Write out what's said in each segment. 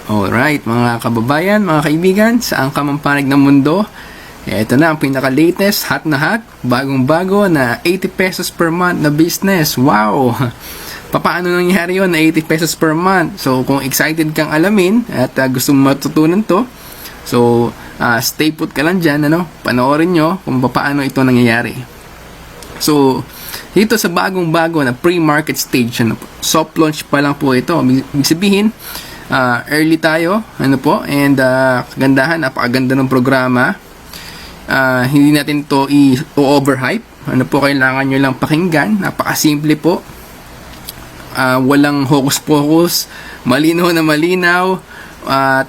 Alright, mga kababayan, mga kaibigan, saan ka man panig ng mundo, ito na ang pinaka-latest, hot na hot, bagong-bago na 80 pesos per month na business. Wow! Paano nangyari yun na 80 pesos per month? So, kung excited kang alamin at gusto mo matutunan to, so, stay put ka lang dyan, panoorin nyo kung paano ito nangyayari. So, dito sa bagong-bago na pre-market stage, soft launch pa lang po ito. Ibig sabihin, early tayo, and kagandahan, napakaganda ng programa. Hindi natin to i-overhype. Kailangan nyo lang pakinggan. Napakasimple po. Walang hocus-pocus, malinaw na malinaw, at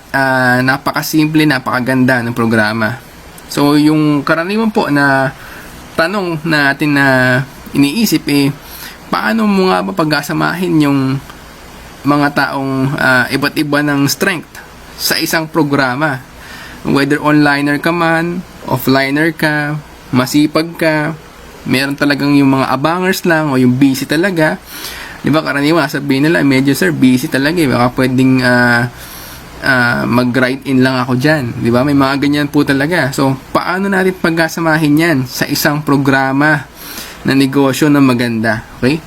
napakasimple, napakaganda ng programa. So, yung karaniwan po na tanong natin na iniisip paano mo nga ba pagkasamahin yung mga taong iba't iba ng strength sa isang programa, whether onliner ka man, offliner ka, masipag ka, meron talagang yung mga abangers lang o yung busy talaga. Di ba karaniwan sabihin nila, medyo sir busy talaga, baka pwedeng mag-write in lang ako dyan. Di ba? May mga ganyan po talaga. So, paano natin pagkasamahin yan sa isang programa na negosyo na maganda? Okay?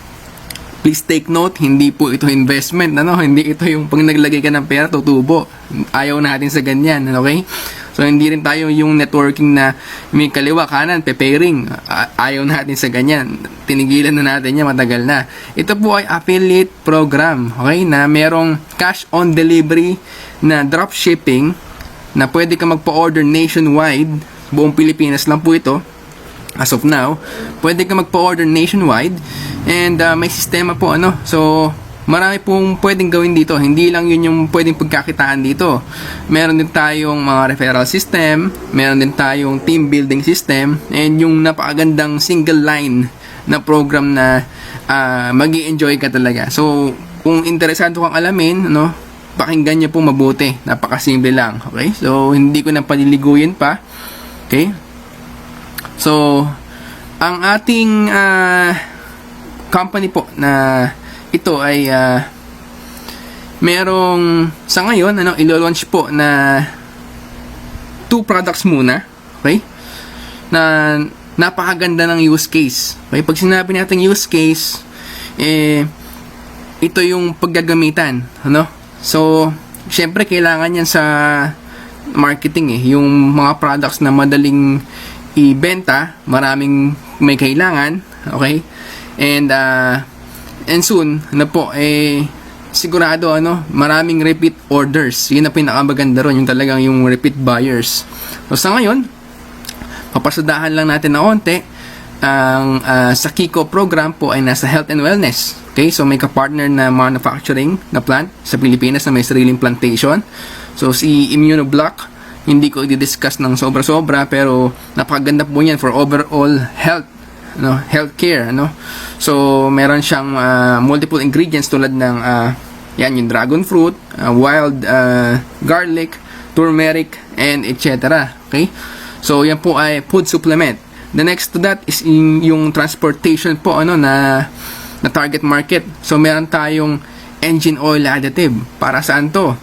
Please take note, hindi po ito investment, hindi ito yung pag naglagay ka ng pera, tutubo. Ayaw natin sa ganyan, okay? So, hindi rin tayo yung networking na may kaliwa, kanan, pairing. Ayaw natin sa ganyan. Tinigilan na natin yan, matagal na. Ito po ay affiliate program, okay? Na merong cash on delivery na dropshipping na pwede ka magpa-order nationwide. Buong Pilipinas lang po ito. As of now, pwede ka magpa-order nationwide and may sistema po So, marami pong pwedeng gawin dito. Hindi lang yun yung pwedeng pagkakitaan dito. Meron din tayong mga referral system, meron din tayong team building system, and yung napakagandang single line na program na magi-enjoy ka talaga. So, kung interesado kang alamin, pakinggan niyo po mabuti. Napakasimple lang. Okay? So, hindi ko na paliliguyin pa. Okay? So, ang ating company po na ito ay merong sa ngayon ilo-launch po na 2 products muna, okay? Na napakaganda ng use case. Okay, pag sinabi natin use case, ito yung paggagamitan, So, syempre kailangan yan sa marketing yung mga products na madaling ibenta, maraming may kailangan, okay? And soon, sigurado, maraming repeat orders. Yun na pinakamaganda ron, yung talagang yung repeat buyers. So, sa ngayon, papasadahan lang natin na onte. Ang sa Kiko program po ay nasa health and wellness. Okay? So, may ka-partner na manufacturing na plant sa Pilipinas na may sariling plantation. So, si Immunoblock, hindi ko i-discuss ng sobra-sobra, pero napakaganda po niyan for overall health, healthcare, So, meron siyang multiple ingredients tulad ng yung dragon fruit, wild garlic, turmeric, and etc. Okay? So, yan po ay food supplement. The next to that is yung transportation po na target market. So, meron tayong engine oil additive. Para saan to?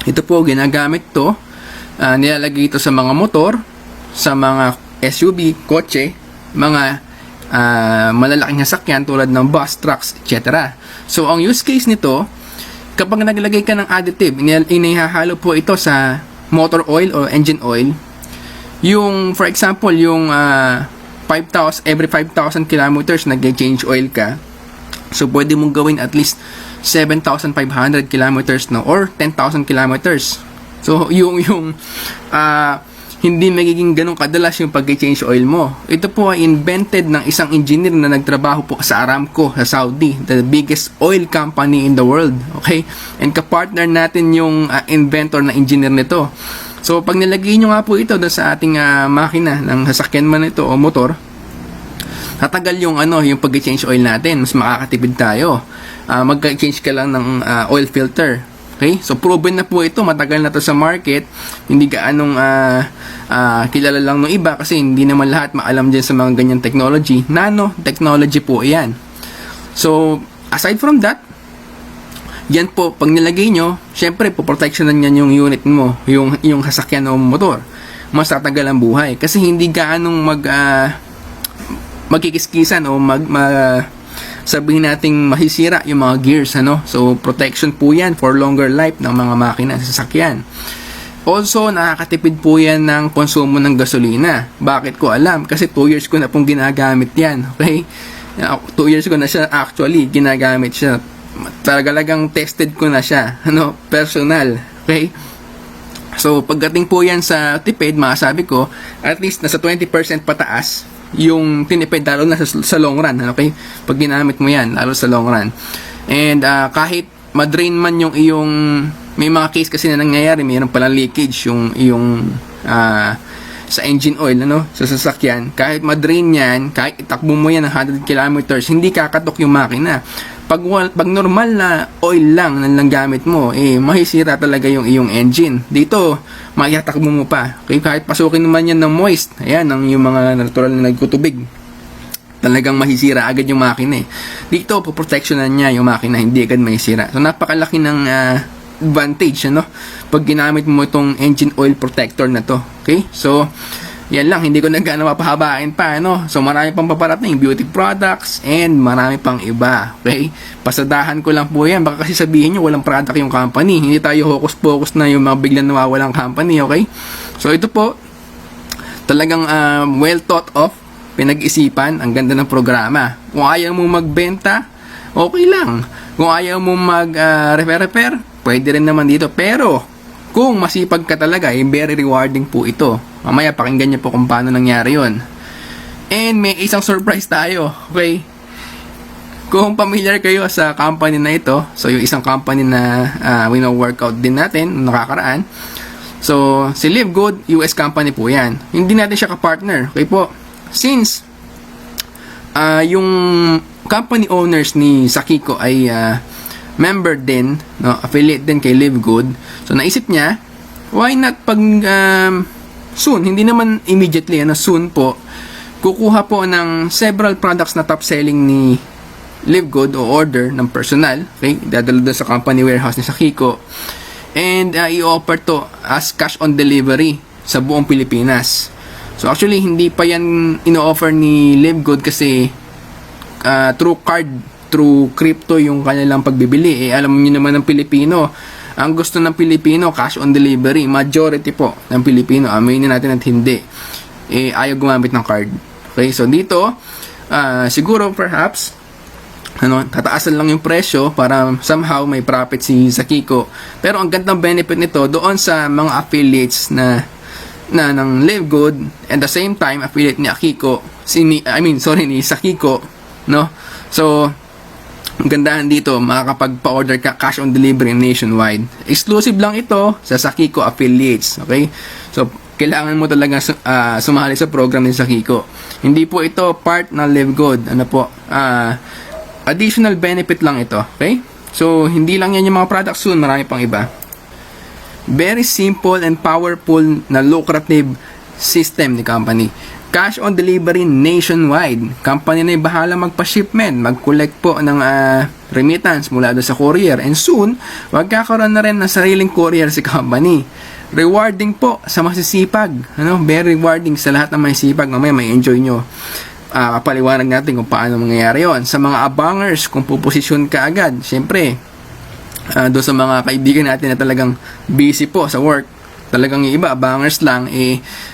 Ito po, ginagamit to. Nilalagay ito sa mga motor, sa mga SUV, kotse, mga malalaking sasakyan tulad ng bus, trucks, etc. So, ang use case nito, kapag naglagay ka ng additive, inihahalo po ito sa motor oil o engine oil. Yung, for example, yung every 5,000 kilometers nag-change oil ka. So, pwede mong gawin at least 7,500 kilometers or 10,000 kilometers. So, yung hindi magiging ganun kadalas yung pag-change oil mo. Ito po ay invented ng isang engineer na nagtrabaho po sa Aramco sa Saudi, the biggest oil company in the world. Okay? And kapartner natin yung inventor na engineer nito. So, pag nilagay nyo nga po ito doon sa ating makina ng sasakyan man ito o motor, tatagal yung yung pag-change oil natin. Mas makakatipid tayo. Mag-change ka lang ng oil filter. Okay? So, proven na po ito. Matagal na to sa market. Hindi gaanong kilala lang ng iba kasi hindi naman lahat maalam dyan sa mga ganyang technology. Nano technology po yan. So, aside from that, yan po, pag nilagay nyo, syempre, po-protectionan yan yung unit mo, yung sasakyan o motor. Mas tatagal ang buhay. Kasi hindi gaanong magkikiskisan o sabihin nating masisira yung mga gears, ano? So, protection po yan for longer life ng mga makina sa sasakyan. Also, nakakatipid po yan ng konsumo ng gasolina. Bakit ko alam? Kasi 2 years ko na pong ginagamit yan. Okay? 2 years ko na siya actually ginagamit siya. Talagang tested ko na siya. Ano? Personal. Okay? So, pagdating po yan sa tipid, masasabi ko, at least nasa 20% pataas yung tinipid, lalo na sa long run. Okay? Pag ginamit mo yan, lalo sa long run. And kahit madrain man yung iyong, may mga case kasi na nangyayari, mayroon palang leakage yung sa engine oil, ano, sa sasakyan. Kahit madrain yan, kahit itakbo mo yan ng 100 kilometers, hindi kakatok yung makina. Pag normal na oil lang ng gamit mo, mahisira talaga yung iyong engine. Dito, maiatakbo mo pa. Okay, kahit pasukin naman yan ng moist, ayan, yung mga natural na nagkutubig, talagang mahisira agad yung makina. Dito, poprotectionan niya yung makina, hindi agad mahisira. So, napakalaki ng advantage, ano, pag ginamit mo itong engine oil protector na to. Okay, so yan lang, hindi ko na gaano mapahabain pa, ano. So, marami pang paparating, beauty products, and marami pang iba. Okay? Pasadahan ko lang po yan. Baka kasi sabihin nyo, walang product yung company. Hindi tayo hocus-pocus na yung mga biglang nawawalang company, okay? So, ito po, talagang well thought of, pinag-isipan, ang ganda ng programa. Kung ayaw mo magbenta, okay lang. Kung ayaw mo mag-repair, pwede rin naman dito. Pero, kung masipag ka talaga, very rewarding po ito. Mamaya pakinggan niyo po kung paano nangyari yon. And may isang surprise tayo, okay? Kung familiar kayo sa company na ito, so yung isang company na wino-workout din natin, nakakaraan. So, si Live Good, US company po yan. Hindi natin siya ka-partner, okay po? Since yung company owners ni Sakiko ay member din, no, affiliate din kay Live Good. So, naisip niya, why not pag soon, hindi naman immediately, soon po, kukuha po ng several products na top selling ni Live Good o order ng personal, okay, dadalo doon sa company warehouse ni Sakiko, and i-offer to as cash on delivery sa buong Pilipinas. So actually, hindi pa yan ino-offer ni Live Good kasi through card, through crypto yung kanilang pagbibili. Alam niyo naman ng Pilipino, ang gusto ng Pilipino, cash on delivery. Majority po ng Pilipino, aminin natin at hindi, ayaw gumamit ng card. Okay, so dito, siguro perhaps, tataasan lang yung presyo para somehow may profit si Sakiko. Pero ang gandang benefit nito doon sa mga affiliates na ng Live Good, and the same time, affiliate ni Akiko, ni Sakiko, no? So, ang gandahan dito, makakapagpa-order ka cash on delivery nationwide. Exclusive lang ito sa Sakiko affiliates. Okay? So, kailangan mo talaga sumali sa program ni Sakiko. Hindi po ito part ng Live Good. Additional benefit lang ito. Okay? So, hindi lang yan yung mga products soon. Marami pang iba. Very simple and powerful na lucrative system ni company. Cash on delivery nationwide. Company na yung bahala magpa-shipment, mag-collect po ng remittance mula doon sa courier. And soon, magkakaroon na rin ng sariling courier si company. Rewarding po sa masisipag. Very rewarding sa lahat ng masisipag. Mamaya may enjoy nyo. Kapaliwanag natin kung paano mangyayari yon. Sa mga abangers, kung puposisyon ka agad, syempre, doon sa mga kaibigan natin na talagang busy po sa work, talagang yung iba, abangers lang,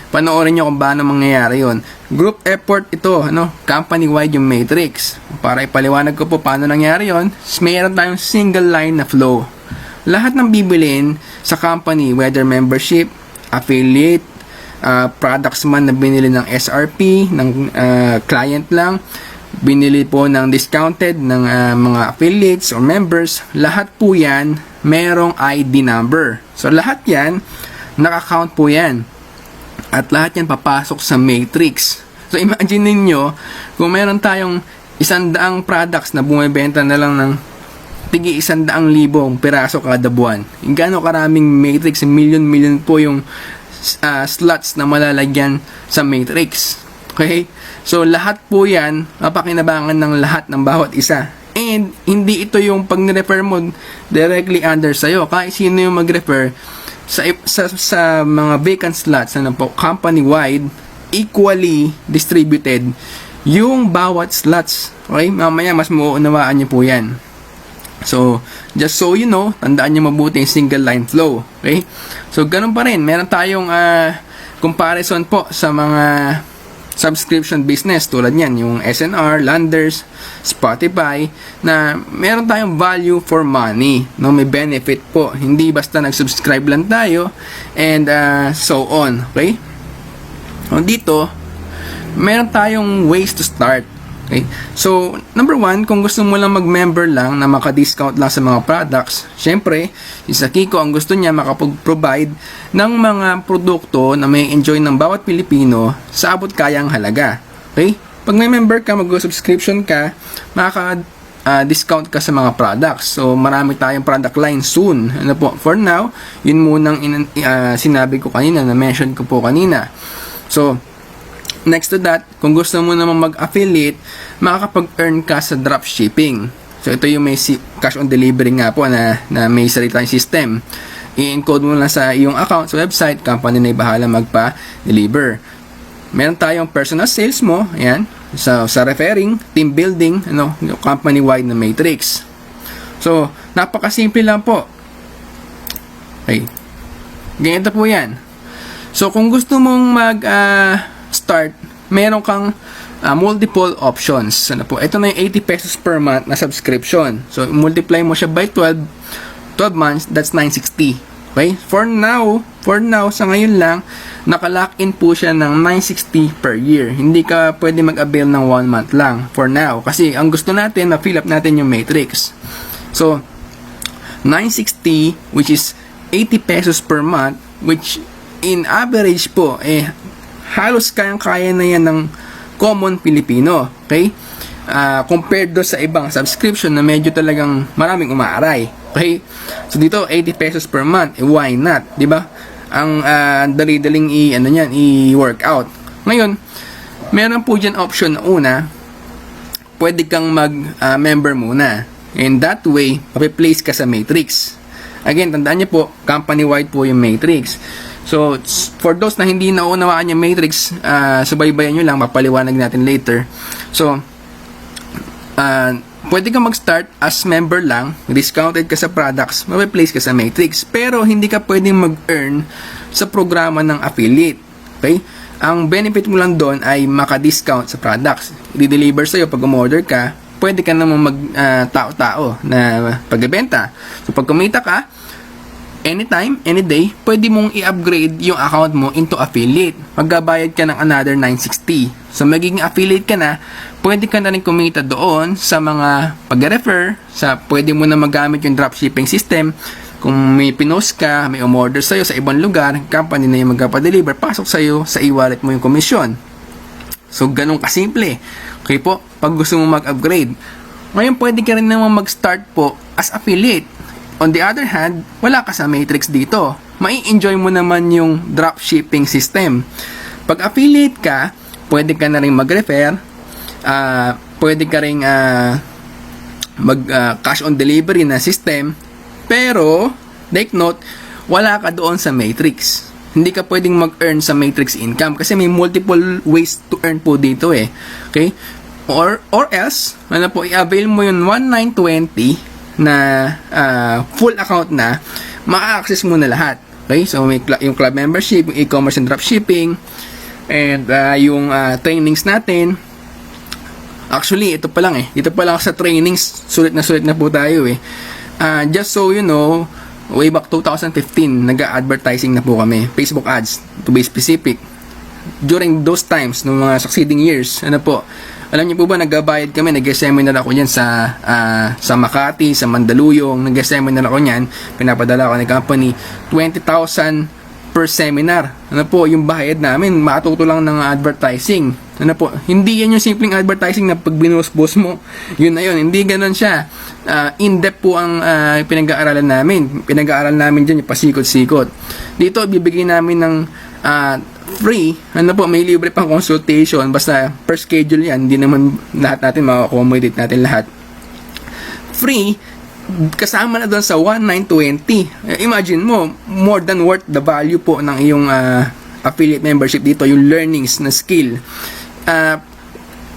panoorin nyo kung paano mangyayari yon. Group effort ito, company-wide yung matrix. Para ipaliwanag ko po paano nangyari yon, mayroon tayong single line na flow. Lahat ng bibilin sa company, whether membership, affiliate, products man na binili ng SRP, ng client lang, binili po ng discounted ng mga affiliates or members, lahat po yan merong ID number. So lahat yan, naka-count po yan. At lahat yan papasok sa matrix. So imagine ninyo, kung meron tayong 100 products na bumibenta na lang ng tigi 100,000 piraso kada buwan. Gaano karaming matrix, million po yung slots na malalagyan sa matrix. Okay? So lahat po yan, mapakinabangan ng lahat ng bawat isa. And hindi ito yung pag ni-refer mo directly under sa'yo. Kahit sino yung mag-refer sa mga vacant slots na po, company-wide, equally distributed yung bawat slots. Okay? Mamaya mas mauunawaan nyo po yan. So, just so you know, tandaan nyo mabuti yung single line flow. Okay? So, ganun pa rin. Meron tayong comparison po sa mga subscription business tulad yan, yung SNR, Landers, Spotify, na meron tayong value for money, no? May benefit po, hindi basta nag-subscribe lang tayo and so on. Okay? So, dito meron tayong ways to start. Okay? So, number 1, kung gusto mo lang mag-member lang na maka-discount lang sa mga products, syempre, si Kiko ang gusto niya makapag-provide ng mga produkto na may enjoy ng bawat Pilipino sa abot kayang halaga. Okay? Pag may member ka, mag-subscription ka, makaka-discount ka sa mga products. So, marami tayong product line soon. Ano po? For now, yun munang sinabi ko kanina, na-mention ko po kanina. So, next to that, kung gusto mo naman mag-affiliate, makakapag-earn ka sa dropshipping. So, ito yung may cash on delivery nga po na may salitang system. I-encode mo lang sa iyong account sa website, company na bahala magpa-deliver. Meron tayong personal sales mo, ayan, sa referring, team building, company-wide na matrix. So, napakasimple lang po. Okay. Ganito po yan. So, kung gusto mong start, meron kang multiple options. Ano po? Ito na yung 80 pesos per month na subscription. So, multiply mo siya by 12 months, that's 960. Okay? For now, sa ngayon lang, naka-lock in po siya ng 960 per year. Hindi ka pwede mag-avail ng 1 month lang for now. Kasi, ang gusto natin, ma-fill up natin yung matrix. So, 960, which is 80 pesos per month, which in average po, halos kayang-kaya na yan ng common Pilipino. Okay? Compared do sa ibang subscription na medyo talagang maraming umaaray. Okay? So dito 80 pesos per month, why not? 'Di ba? Ang dali-daling i-work out. Ngayon, meron po diyan option na una, pwede kang mag-member muna. And that way, pa-replace ka sa matrix. Again, tandaan niyo po, company-wide po yung matrix. So, for those na hindi naunawaan yung matrix, subaybayan nyo lang, mapaliwanag natin later. So, pwede ka mag-start as member lang, discounted ka sa products, ma-replace ka sa matrix. Pero, hindi ka pwedeng mag-earn sa programa ng affiliate. Okay? Ang benefit mo lang doon ay maka-discount sa products. I-deliver sa'yo pag umorder ka, pwede ka naman mag-tao-tao na pagbebenta. So, pag kumita ka, anytime, any day, pwede mong i-upgrade yung account mo into affiliate. Magbabayad ka ng another 960. So, magiging affiliate ka na, pwede ka na rin kumita doon sa mga pag-refer, pwede mo na magamit yung dropshipping system. Kung may pinost ka, may umorder sa'yo sa ibang lugar, company na yung magpa-deliver, pasok sa'yo, sa e-wallet mo yung commission. So, ganun kasimple. Okay po, pag gusto mo mag-upgrade. Ngayon, pwede ka rin naman mag-start po as affiliate. On the other hand, wala ka sa matrix dito. Mai-enjoy mo naman yung dropshipping system. Pag affiliate ka, pwede ka na rin mag-refer, pwede ka rin mag-cash on delivery na system, pero, take note, wala ka doon sa matrix. Hindi ka pwedeng mag-earn sa matrix income kasi may multiple ways to earn po dito Okay? Or else, i-avail mo yung 1920 na full account na, maka-access mo na lahat. Okay? So, may yung club membership, yung e-commerce and dropshipping, and yung trainings natin. Actually, ito pa lang Dito pa lang sa trainings, sulit na po tayo Just so you know, way back 2015, nag-advertising na po kami. Facebook ads, to be specific. During those times, ng mga succeeding years, alam niyo po ba, nagbabayad kami, nag-seminar ako niyan sa Makati, sa Mandaluyong, nag-seminar ako niyan, pinapadala ko ng company, 20,000 per seminar. Yung bayad namin, matuto lang ng advertising. Hindi yan yung simpleng advertising na pag binuhos-buhos mo, yun na yun. Hindi ganun siya. In-depth po ang pinag-aaralan namin. Pinag-aaralan namin dyan yung pasikot-sikot. Dito, bibigay namin ng free, may libre pang consultation, basta per schedule yan, hindi naman lahat natin ma-accommodate natin lahat. free, kasama na doon sa 1,920. Imagine mo, more than worth the value po ng iyong affiliate membership dito, yung learnings na skill.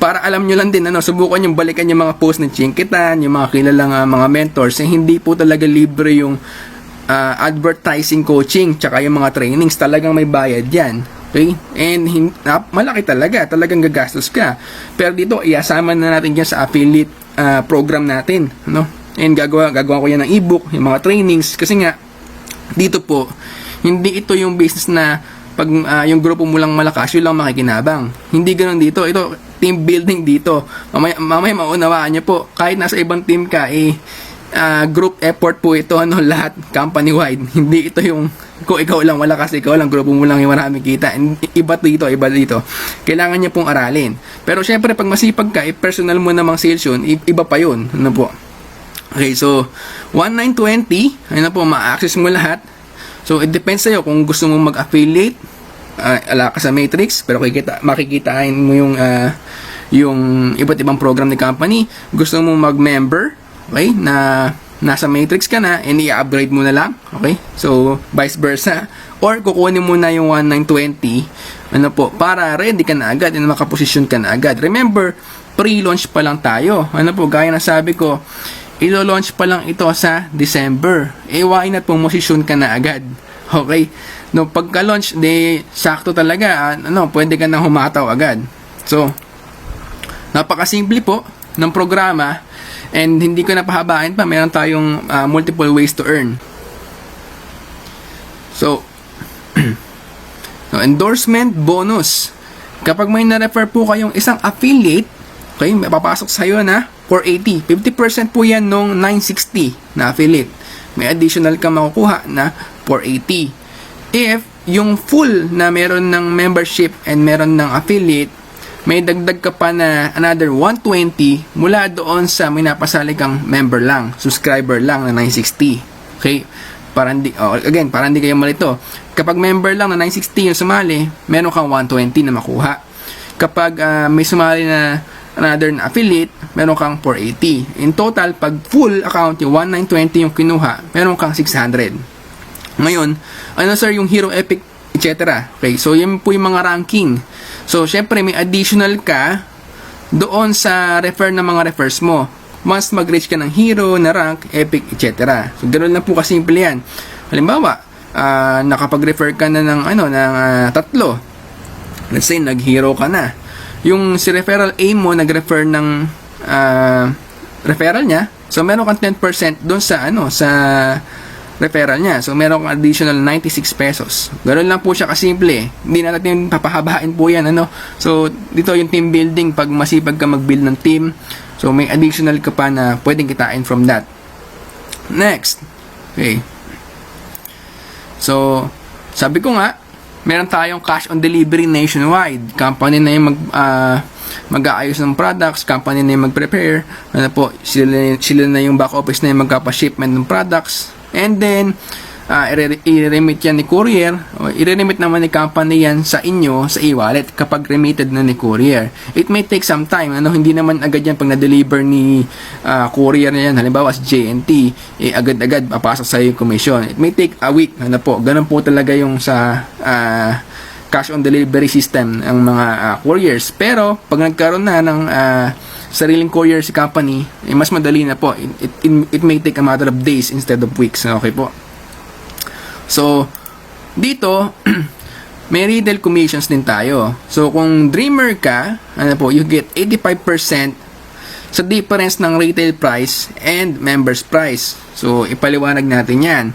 Para alam nyo lang din, subukan yung balikan yung mga post ng Chinkitan, yung mga kilalang mga mentors, hindi po talaga libre yung advertising coaching, tsaka yung mga trainings, talagang may bayad yan. Okay? And malaki talagang gagastos ka. Pero dito, iasama na natin dyan sa affiliate program natin, and gagawa ko yan ng ebook, yung mga trainings, kasi nga dito po, hindi ito yung business na pag yung grupo mo lang malakas, yun lang makikinabang. Hindi ganoon dito. Ito, team building dito. Mamaya maunawaan nyo po, kahit nasa ibang team ka, group effort po ito, lahat, company-wide. Hindi ito yung, kung ikaw lang malakas, ikaw lang, grupo mo lang yung marami kita. Iba dito. Kailangan nyo pong aralin. Pero syempre, pag masipag ka, personal mo namang sales yun, iba pa yun. Po? Okay, so, 1,920, po, ma-access mo lahat. So, it depends sa'yo kung gusto mo mag-affiliate, ala ka sa Matrix, pero makikitain mo yung iba't ibang program ni company. Gusto mo mag-member, okay, na nasa Matrix ka na, and i-upgrade mo na lang, okay? So, vice versa. Or, kukunin mo na yung 1,920, po, para ready ka na agad, and makaposisyon ka na agad. Remember, pre-launch pa lang tayo. Po, gaya na sabi ko, ilo-launch pa lang ito sa December. Why not pumosisyon ka na agad? Okay? Pagka-launch, sakto talaga, pwede ka nang humataw agad. So, napakasimple po ng programa, and hindi ko napahabain pa, meron tayong multiple ways to earn. So, endorsement bonus. Kapag may na-refer po kayong isang affiliate, okay, may papasok sa'yo na 480. 50% po yan nung 960 na affiliate. May additional ka makukuha na 480. If yung full na meron ng membership and meron ng affiliate, may dagdag ka pa na another 120 mula doon sa may napasali kang member lang, subscriber lang na 960. Okay? Para hindi kayo malito. Kapag member lang na 960 yung sumali, meron kang 120 na makuha. Kapag may sumali na another na affiliate, meron kang 480. In total, pag full account, yung 1,920 yung kinuha, meron kang 600. Ngayon, sir, yung Hero Epic, etc. Okay, so yun po yung mga ranking. So, syempre, may additional ka doon sa refer ng mga refers mo. Once mag-reach ka ng Hero, na rank, Epic, etc. So, ganoon lang po kasimple yan. Halimbawa, nakapag-refer ka na ng tatlo. Let's say, nag-Hero ka na. Yung si referral A mo nag-refer ng referral niya, so meron kang 10% doon sa sa referral niya. So meron kang additional 96 pesos. Ganoon lang po siya kasimple. Hindi na natin papahabain po yan, So dito yung team building, pag masipag ka mag-build ng team, so may additional ka pa na pwedeng kitain from that. Next. Okay. So sabi ko nga, meron tayong cash on delivery nationwide. Company na yung mag-aayos ng products, company na yung mag-prepare, sila na yung back office na yung magkapa-shipment ng products, and then i-remit yan ni courier, o i-remit naman ni company yan sa inyo sa e-wallet kapag remitted na ni courier. It may take some time, hindi naman agad yan pag na-deliver ni courier na yan, halimbawa sa JNT, agad-agad papasok sa yung commission. It may take a week, ganun po talaga yung sa cash on delivery system ng mga couriers. Pero pag nagkaroon na ng sariling courier si company, mas madali na po. It may take a matter of days instead of weeks. Okay po. So, dito, may retail commissions din tayo. So, kung dreamer ka, you get 85% sa difference ng retail price and members price. So, ipaliwanag natin yan.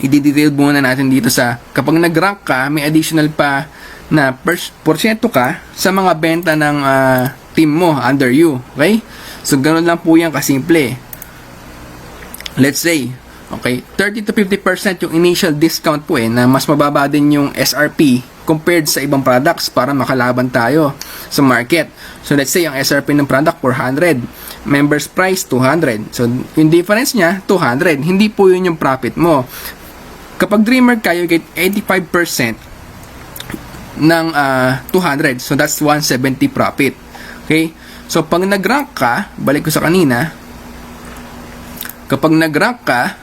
I-detail muna natin dito sa, kapag nag-rank ka, may additional pa na porsyento ka sa mga benta ng team mo under you. Okay? So, ganun lang po yan kasimple. Let's say, okay, 30 to 50% yung initial discount po na mas mababa din yung SRP compared sa ibang products para makalaban tayo sa market. So let's say ang SRP ng product 400, members price 200. So yung difference niya 200. Hindi po yun yung profit mo. Kapag dreamer ka, you get 85% ng 200. So that's 170 profit. Okay? So pag nag-rank ka, balik ko sa kanina, kapag nag-rank ka,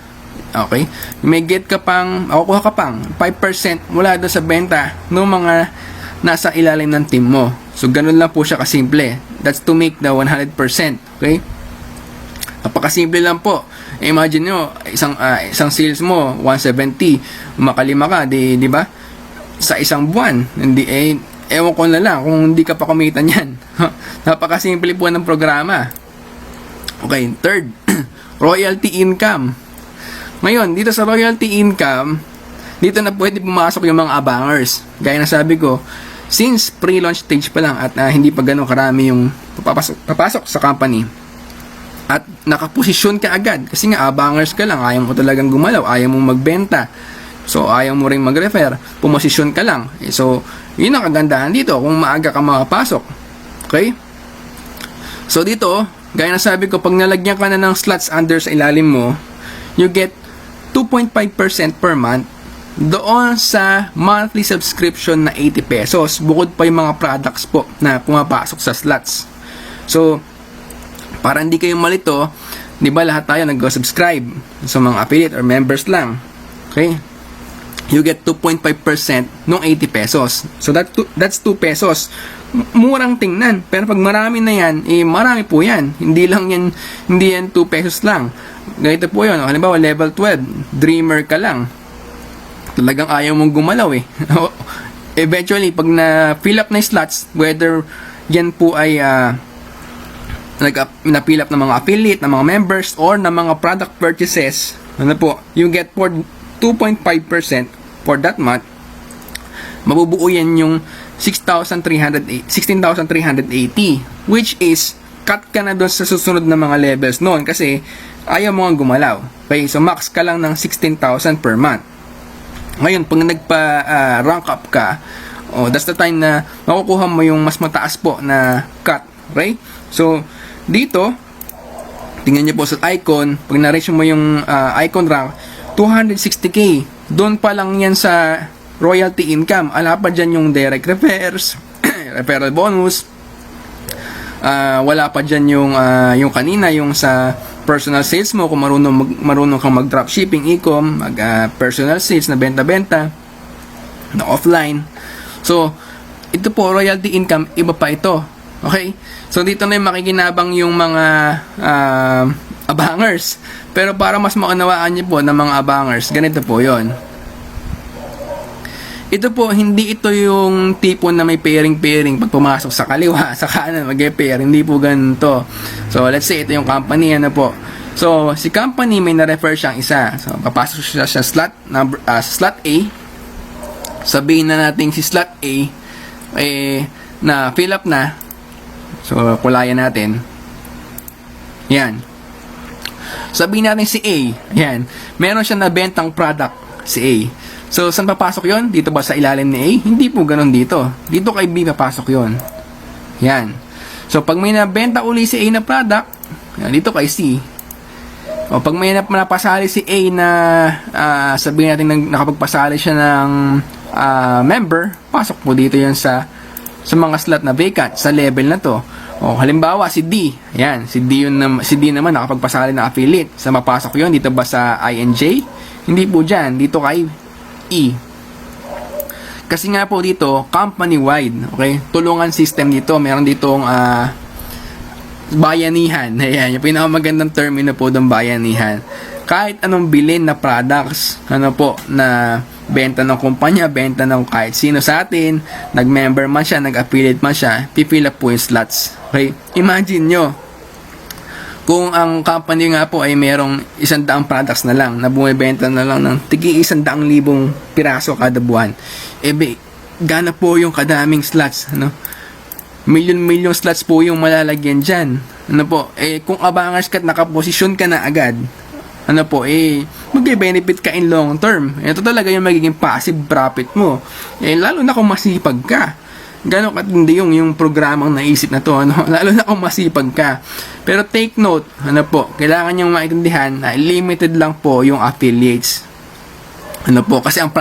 okay, may get ka pang, makukuha ka pang 5% mula doon sa benta ng mga nasa ilalim ng team mo. So, ganun lang po siya kasimple. That's to make the 100%. Okay? Napakasimple lang po. Imagine nyo, isang sales mo, 170, makalima ka, di ba? Sa isang buwan, hindi, ewan ko na lang kung hindi ka pa kumita niyan. Napakasimple po ng programa. Okay, third, royalty income. Ngayon, dito sa royalty income, dito na pwede pumasok yung mga abangers. Gaya na sabi ko, since pre-launch stage pa lang at hindi pa ganun karami yung papasok sa company, at nakaposisyon ka agad, kasi nga abangers ka lang, ayaw mo talagang gumalaw, ayaw mo magbenta, so ayaw mo rin mag-refer, pumosisyon ka lang. So, yun ang kagandahan dito, kung maaga ka makapasok. Okay? So, dito, gaya na sabi ko, pag nalagyan ka na ng slots under sa ilalim mo, you get 2.5% per month doon sa monthly subscription na 80 pesos. Bukod pa yung mga products po na pumapasok sa slots. So, para hindi kayo malito, di ba lahat tayo nag-subscribe sa mga affiliate or members lang. Okay? You get 2.5% nung 80 pesos. So, that's 2 pesos. Murang tingnan. Pero pag marami na yan, marami po yan. Hindi yan 2 pesos lang. Ganito po yun. Halimbawa, level 12, dreamer ka lang. Talagang ayaw mong gumalaw eh. Eventually, pag na-fill up na yung slots, whether yan po ay na-fill up ng mga affiliate, ng mga members, or ng mga product purchases, you get for 2.5% for that month, mabubuo yan yung 16,380, which is cut ka na doon sa susunod na mga levels noon kasi ayaw mo nga gumalaw. Okay, so max ka lang ng 16,000 per month. Ngayon, pag nagpa-rank up ka, that's the time na makukuha mo yung mas mataas po na cut. Okay? So, dito, tingnan nyo po sa icon, pag na-reach mo yung icon rank, 260k. Doon pa lang yan sa royalty income. Ala pa dyan yung direct refers, referral bonus. Wala pa dyan yung kanina, yung sa personal sales mo, kung marunong kang mag dropshipping, e-com, personal sales na benta-benta, na offline. So, ito po, royalty income, iba pa ito. Okay? So, dito na yung makikinabang yung mga abangers. Pero para mas maunawaan niyo po ng mga abangers, ganito po yon. Ito po, hindi ito yung tipo na may pairing-pairing pag pumasok sa kaliwa, sa kanan, mag-pair. Hindi po ganito. So, let's say, ito yung company, po. So, si company, may na-refer siyang isa. So, papasok siya sa slot A. Sabihin na natin si slot A, na fill up na. So, kulayan natin. Yan. Sabihin natin si A. Yan. Meron siya nabentang product, si A. So, saan papasok yon? Dito ba sa ilalim ni A? Hindi po ganun dito. Dito kay B papasok yon. Yan. So, pag may nabenta uli si A na product, yan, dito kay C. O, pag may napasali si A na, sabihin natin nakapagpasali siya ng member, pasok po dito yan sa mga slot na vacant, sa level na to. O, halimbawa, si D. Yan, si D naman nakapagpasali ng affiliate. Sa mapasok yon dito ba sa INJ? Hindi po dyan. Dito kay E. Kasi nga po dito, company-wide, okay? Tulungan system dito. Meron ditong bayanihan. Ayan, yung pinakamagandang term yun po ng bayanihan. Kahit anong bilhin na products, na benta ng kumpanya, benta ng kahit sino sa atin, nag-member man siya, nag-affiliate man siya, pipill up po yung slots. Okay? Imagine nyo, kung ang company nga po ay merong 100 products na lang, na bumibenta na lang ng tigi 100,000 piraso kada buwan, gana po yung kadaming slots, million slots po yung malalagyan dyan. Kung abangers ka at nakaposisyon ka na agad, mag-benefit ka in long term. Ito talaga yung magiging passive profit mo. Lalo na kung masipag ka. Gano'n katindi yung programang naisip na to, lalo na kung masipag ka. Pero take note, kailangan nyo maintindihan na limited lang po yung affiliates. Kasi ang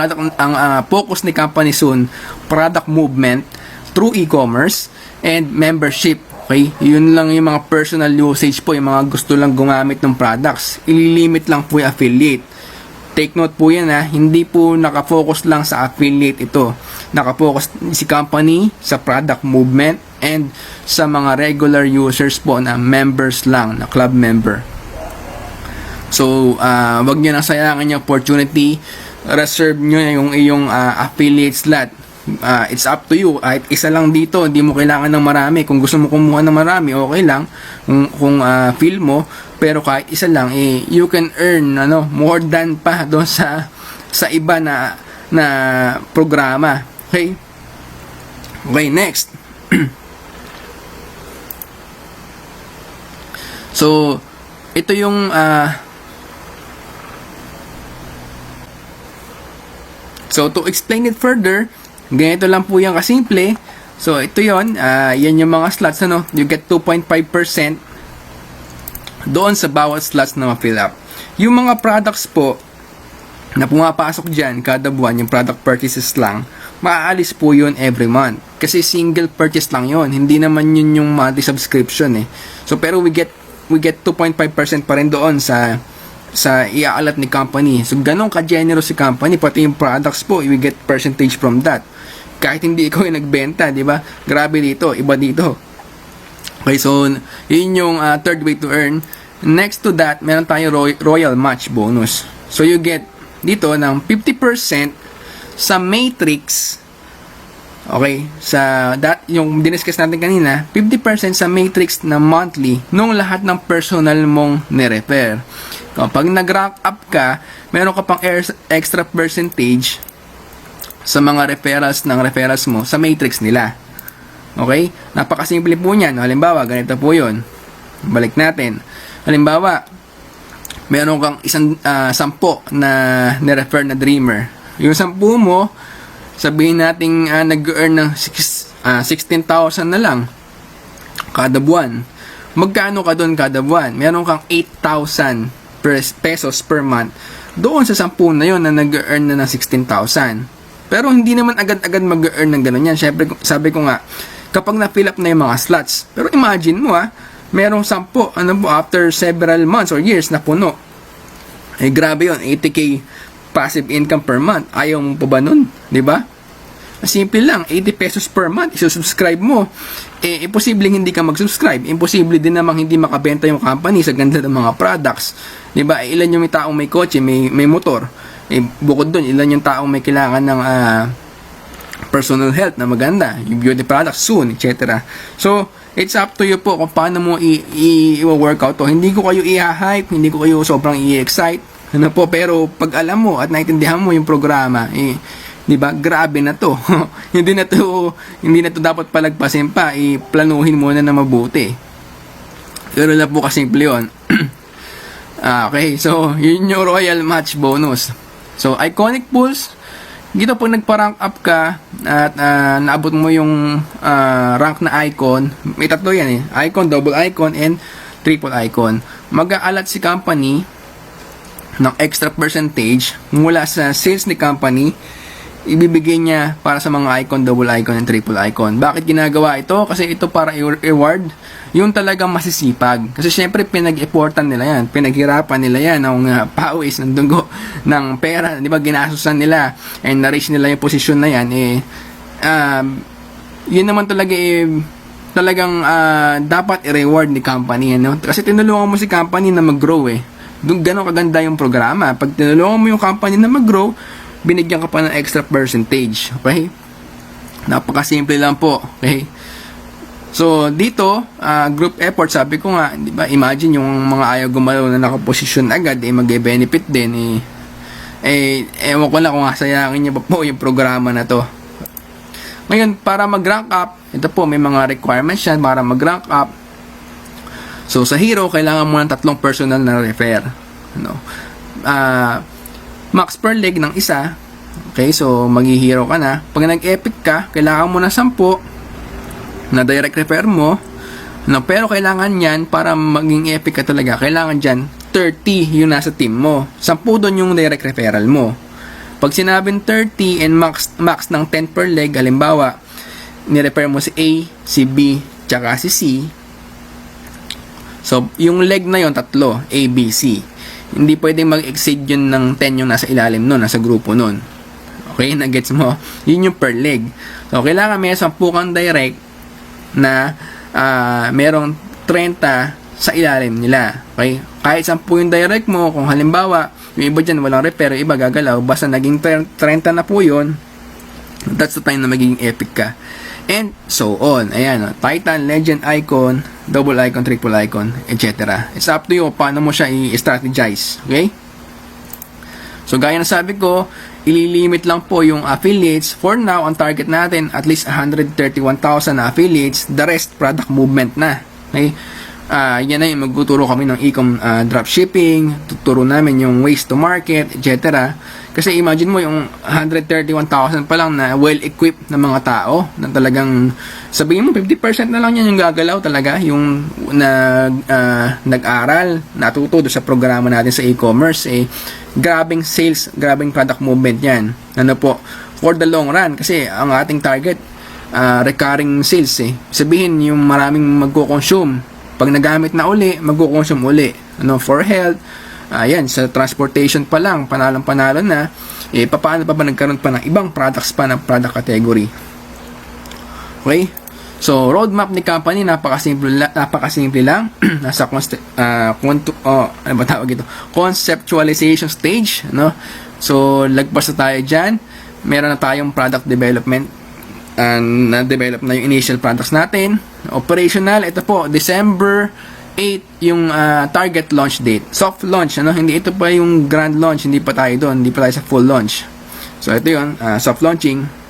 focus ni company soon, product movement through e-commerce and membership. Okay? Yun lang yung mga personal usage po, yung mga gusto lang gumamit ng products. Ililimit lang po yung affiliate. Take note po yan ha, hindi po nakafocus lang sa affiliate ito. Nakafocus si company sa product movement and sa mga regular users po na members lang, na club member. So, wag nyo nang sayangin yung opportunity. Reserve nyo yung iyong affiliate slot. It's up to you. Kahit isa lang dito, hindi mo kailangan ng marami. Kung gusto mo kumuha ng marami, okay lang. Kung feel mo, pero kahit isa lang, you can earn more than pa doon sa iba na programa. Okay? Okay, next. So, ito yung so to explain it further, ganito lang po yan kasimple. So, ito yon, yan yung mga slots, you get 2.5% doon sa bawat slots na ma-fill up. Yung mga products po na pumapasok dyan kada buwan, yung product purchases lang, maaalis po yun every month. Kasi single purchase lang yun, hindi naman yun yung monthly subscription So, pero we get 2.5% pa rin doon sa iaalat ni company. So, ganun ka-generous si company, pati yung products po, we get percentage from that. Kahit hindi ikaw yung nagbenta, di ba? Grabe dito, iba dito. Okay, so, yun yung third way to earn. Next to that, meron tayong Royal Match bonus. So, you get dito ng 50% sa Matrix. Okay, sa yung diniscuss natin kanina, 50% sa Matrix na monthly nung lahat ng personal mong nirefer. Kapag nag-rank up ka, meron ka pang extra percentage sa mga referrals mo sa Matrix nila. Okay? Napakasimple po niyan. Halimbawa, ganito po yun. Balik natin. Halimbawa, meron kang 10 na nirefer na dreamer. Yung 10 mo, sabihin natin nag-earn ng 16,000 na lang kada buwan. Magkano ka doon kada buwan? Meron kang 8,000 pesos per month doon sa 10 na yon na nag-earn na ng 16,000. Pero hindi naman agad-agad mag-earn ng gano'n yan. Siyempre, sabi ko nga, kapag na-fill up na yung mga slots. Pero imagine mo merong 10, after several months or years na puno. Grabe yun, 80k passive income per month. Ayaw mo pa ba nun? Diba? Simple lang, 80 pesos per month, isusubscribe mo. Imposibleng hindi ka mag-subscribe. Imposible din namang hindi makabenta yung company sa ganda ng mga products. Diba? Ilan yung taong may kotse, may motor. Bukod dun, ilan yung taong may kailangan ng personal health na maganda, yung beauty products soon, etc. So, it's up to you po kung paano mo i-workout to. Hindi ko kayo i-hype, hindi ko kayo sobrang i-excite. Pero pag alam mo at naintindihan mo yung programa, di ba? Grabe na to. hindi na to dapat palagpasin pa. Planuhin mo na mabuti. Pero na po kasimple yun. Okay, so yun yung Royal Match bonus. So, Iconic Pools, dito pag nagpa-rank up ka at naabot mo yung rank na icon, may tatlo yan icon, double icon, and triple icon. Mag-aalat si company ng extra percentage mula sa sales ni company, ibibigay niya para sa mga icon, double icon, and triple icon. Bakit ginagawa ito? Kasi ito para i-reward yung talagang masisipag. Kasi syempre pinag-effortan nila yan, pinaghirapan nila yan ng pawis, ng dugo, ng pera, di ba, ginasusan nila and na-reach nila yung posisyon na yan. Yun naman talaga talagang dapat i-reward ni company, kasi tinulungan mo si company na mag-grow Gano'n kaganda yung programa. Pag tinulungan mo yung company na mag-grow, binigyan ka pa ng extra percentage. Okay? Napakasimple lang po. Okay? So, dito, group effort, sabi ko nga, di ba, imagine yung mga ayaw gumalaw na nakaposisyon agad, mag-benefit din, ewan ko na kung sayangin niya pa po yung programa na to. Ngayon, para mag-rank up, ito po, may mga requirements yan para mag-rank up. So, sa hero, kailangan mo ng 3 personal na refer. Max per leg ng isa. Okay, so, mag-hero ka na. Pag nag-epic ka, kailangan mo ng 10 na direct refer mo. Pero kailangan yan, para maging epic ka talaga, kailangan dyan 30 yung nasa team mo. 10 doon yung direct referral mo. Pag sinabing 30 and max ng 10 per leg, halimbawa, nirefer mo si A, si B, tsaka si C, So, yung leg na yon tatlo, A, B, C. Hindi pwedeng mag-exceed yun ng 10 yung nasa ilalim nun, nasa grupo nun. Okay, na-gets mo? Yun yung per leg. So, kailangan may 10 kang direct na merong 30 sa ilalim nila. Okay? Kahit 10 yung direct mo, kung halimbawa, yung iba dyan walang repair, yung iba gagalaw, basta naging 30 na po yun, that's the time na magiging epic ka. And so on. Ayan, Titan, Legend Icon, Double Icon, Triple Icon, etc. It's up to you paano mo siya i-strategize. Okay? So, gaya na sabi ko, ililimit lang po yung affiliates. For now, ang target natin, at least 131,000 na affiliates. The rest, product movement na. Okay? Yan na yung magtuturo kami ng e-com dropshipping, tuturo namin yung ways to market, etc. Kasi imagine mo yung 131,000 pa lang na well-equipped na mga tao na talagang sabihin mo 50% na lang yan yung gagalaw talaga, yung nag-aral, natuto sa programa natin sa e-commerce, grabing sales, grabing product movement yan. Ano po, for the long run, kasi ang ating target recurring sales sabihin yung maraming magko-consume. Pag nagamit na uli, magko-consume uli. Ano, for health, ayan, sa transportation pa lang, panalo na, paano pa ba nagkaroon pa ng ibang products pa ng product category? Okay? So, roadmap ni company, napakasimple lang. Nasa ano ba tawag ito? Conceptualization stage, no? So, lagpas na tayo dyan. Meron na tayong product development. Na-develop na yung initial products natin. Operational, ito po, December 8 yung target launch date. Soft launch, ano? Hindi ito pa yung grand launch, hindi pa tayo doon, hindi pa tayo sa full launch. So, ito yun, soft launching.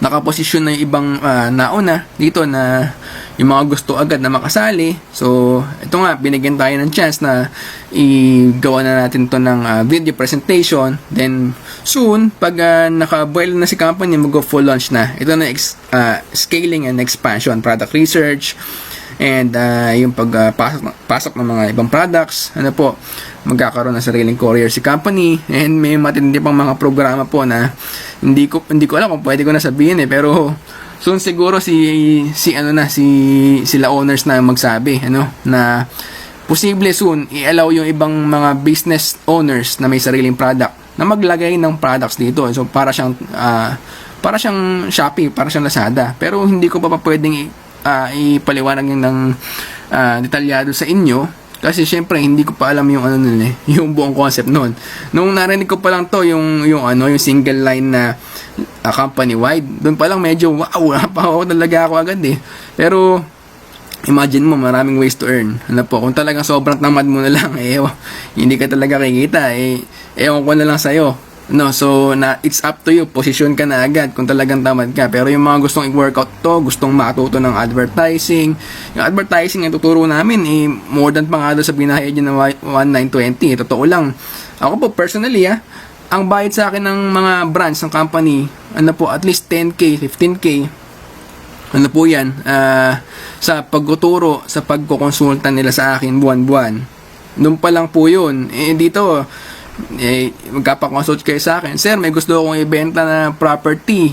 Nakaposisyon na yung ibang nauna dito na yung mga gusto agad na makasali. So, ito nga, binigyan tayo ng chance na igawa na natin to ng video presentation. Then, soon, pag naka-boil na si company, mag-go full launch na. Ito na scaling and expansion, product research, and yung pagpasok ng mga ibang products. Ano po, magkakaroon ng sariling courier si company, and may matindi pang mga programa po na hindi ko alam kung pwede ko na sabihin pero soon siguro sila owners na magsabi na posible soon i-allow yung ibang mga business owners na may sariling product na maglagay ng products dito. So para siyang Shopee, para siyang Lazada. Pero hindi ko pa pwedeng ipaliwanag yun ng detalyado sa inyo kasi syempre hindi ko pa alam yung yung buong concept noon. Nung narinig ko pa lang to yung single line na company wide, doon pa lang medyo wow, talaga ako agad Pero imagine mo, maraming ways to earn. Ano po, kung talagang sobrang tamad mo na lang hindi ka talaga kikita ewan ko na lang sa'yo. No, so it's up to you. Position ka na agad kung talagang tamad ka. Pero yung mga gustong i-workout to, gustong matuto ng advertising, yung advertising na tuturo namin more than pa nga doon sa binahid yun ng 1920. Totoo lang. Ako po personally ang bayad sa akin ng mga brands ng company, at least 10k, 15k. Ano po yan? Sa pagtuturo, sa pagkukonsulta nila sa akin buwan-buwan. Doon pa lang po yun. Dito magkapakonsult kayo sa akin, sir, may gusto akong ibenta na property.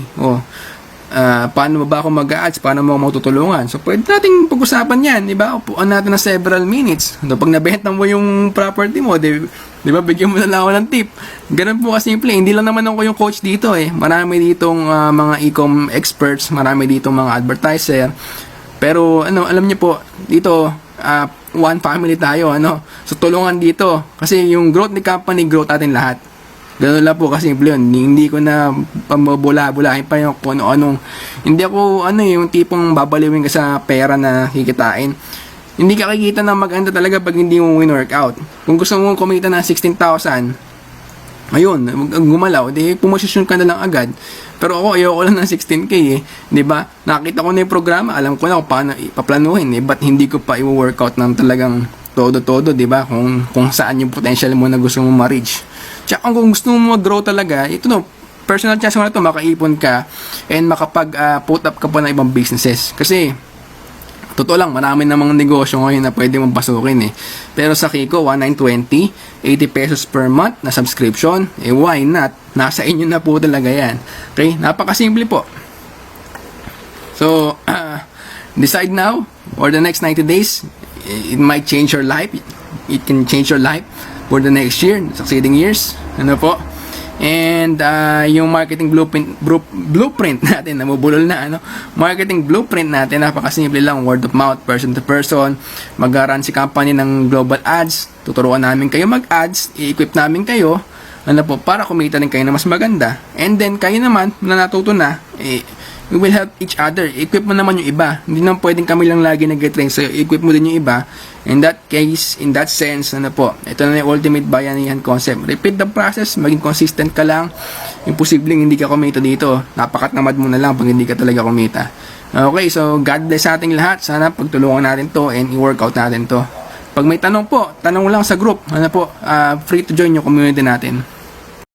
Paano ba ako mag-ads? Paano mo ako matutulungan? So, pwede nating pag-usapan yan, di ba? Upuan natin na several minutes. Pag nabenta mo yung property mo, di ba, bigyan mo na lang ako ng tip. Ganun po kasimple. Hindi lang naman ako yung coach dito Marami ditong mga e-com experts, marami ditong mga advertiser. Pero, alam niyo po, dito, one family tayo, So, tulungan dito. Kasi yung growth ni company, growth natin lahat. Ganun lang po kasi yun. Hindi ko na pambula-bulahin pa yung kung anong. Hindi ako, yung tipong babaliwin ka sa pera na kikitain. Hindi ka kikita na maganda talaga pag hindi mo win-workout. Kung gusto mo kumita ng 16,000, ayun, gumalaw, pumosisyon ka na lang agad. Pero ako, ayoko lang ng 16k di ba? Nakita ko na yung programa, alam ko na kung paano ipaplanuhin ba't hindi ko pa i-workout ng talagang todo-todo, di ba? Kung saan yung potential mo na gusto mo ma-reach. Tsaka kung gusto mo mag-grow talaga, ito personal chance mo na ito, makaipon ka and makapag-put up ka pa ng ibang businesses. Kasi totoo lang, marami namang negosyo ngayon na pwede mong pasukin Pero sa Kiko, 1920, 80 pesos per month na subscription. Why not? Nasa inyo na po talaga yan. Okay? Napakasimple po. So, decide now, for the next 90 days, it might change your life. It can change your life for the next year, succeeding years. Ano po? And yung marketing blueprint natin, namubulol na, ano? Marketing blueprint natin, napakasimple lang, word of mouth, person to person. Mag-run si company ng global ads, tuturuan namin kayo mag-ads, i-equip namin kayo, ano po, para kumita din kayo na mas maganda. And then, kayo naman, na natuto na, we will help each other. Equip mo naman yung iba. Hindi naman pwedeng kami lang lagi nag-train sa'yo. Equip mo din yung iba. In that case, in that sense, ano po, ito na yung ultimate bayanihan concept. Repeat the process, maging consistent ka lang. Imposibleng hindi ka kumita dito. Napakatamad mo na lang pag hindi ka talaga kumita. Okay, so God bless sa ating lahat. Sana pagtulungan natin to and i-workout natin to. Pag may tanong po, tanong lang sa group. Ano po, free to join yung community natin.